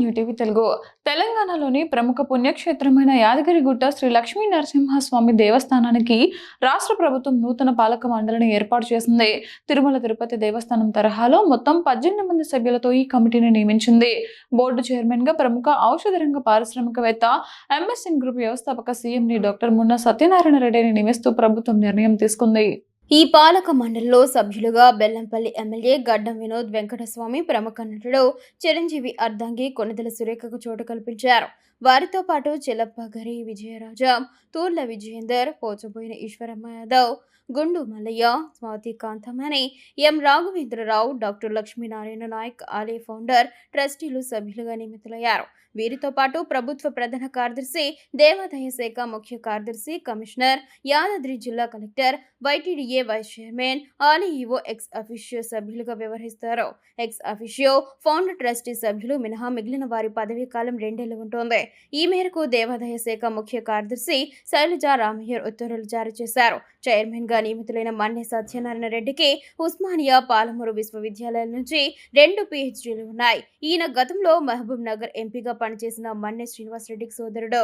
New TV Telugu. తెలంగాణలోని ప్రముఖ పుణ్యక్షేత్రమైన యాదగిరిగుట్ట శ్రీ లక్ష్మీ నరసింహస్వామి దేవస్థానానికి రాష్ట్ర ప్రభుత్వం నూతన పాలక మండలిని ఏర్పాటు చేసింది. తిరుమల తిరుపతి దేవస్థానం తరహాలో మొత్తం 18 మంది సభ్యులతో ఈ కమిటీని నియమించింది. బోర్డు చైర్మన్ గా ప్రముఖ ఔషధ రంగ పారిశ్రామికవేత్త ఎంఎస్ఎన్ గ్రూప్ వ్యవస్థాపక సీఎండీ డాక్టర్ మున్నా సత్యనారాయణ రెడ్డిని నియమిస్తూ ప్రభుత్వం నిర్ణయం తీసుకుంది. ఈ పాలక మండలిలో సభ్యులుగా బెల్లంపల్లి ఎమ్మెల్యే గడ్డం వినోద్ వెంకటస్వామి, ప్రముఖ నటుడు చిరంజీవి అర్ధాంగి, కొణిదెల సురేఖకు చోటు కల్పించారు. వారితో పాటు చెలప్ప గరి విజయరాజా, తూర్ల విజయేందర్, పోచబోయిన ఈశ్వరమ్మ యాదవ్, గుండు మల్లయ్య, స్వాతి కాంతమణి, ఎం రాఘవేంద్రరావు, డాక్టర్ లక్ష్మీనారాయణ నాయక్, ఆలయ ఫౌండర్, ట్రస్టీలు సభ్యులుగా నియమితులయ్యారు. వీరితో పాటు ప్రభుత్వ ప్రధాన కార్యదర్శి, దేవాదాయ శాఖ ముఖ్య కార్యదర్శి, కమిషనర్, యాదాద్రి జిల్లా కలెక్టర్, వైటీడీఏ వైస్ చైర్మన్, ఆలయీఓ ఎక్స్ అఫిషియో సభ్యులుగా వ్యవహరిస్తారు. ఎక్స్ అఫిషియో, ఫౌండర్, ట్రస్టీ సభ్యులు మినహా మిగిలిన వారి పదవీ కాలం 2 ఏళ్లు ఉంటుంది. ఈ మేరకు దేవాదాయ శాఖ ముఖ్య కార్యదర్శి శైలజ రామయ్యర్ ఉత్తర్వులు జారీ చేశారు. చైర్మన్ గా నియమితులైన మన్నె సత్యనారాయణ రెడ్డికి ఉస్మానియా, పాలమూరు విశ్వవిద్యాలయాల నుంచి 2 PhDలు ఉన్నాయి. ఈయన గతంలో మహబూబ్ నగర్ ఎంపీగా పనిచేసిన మన్నె శ్రీనివాస్ రెడ్డికి సోదరుడు.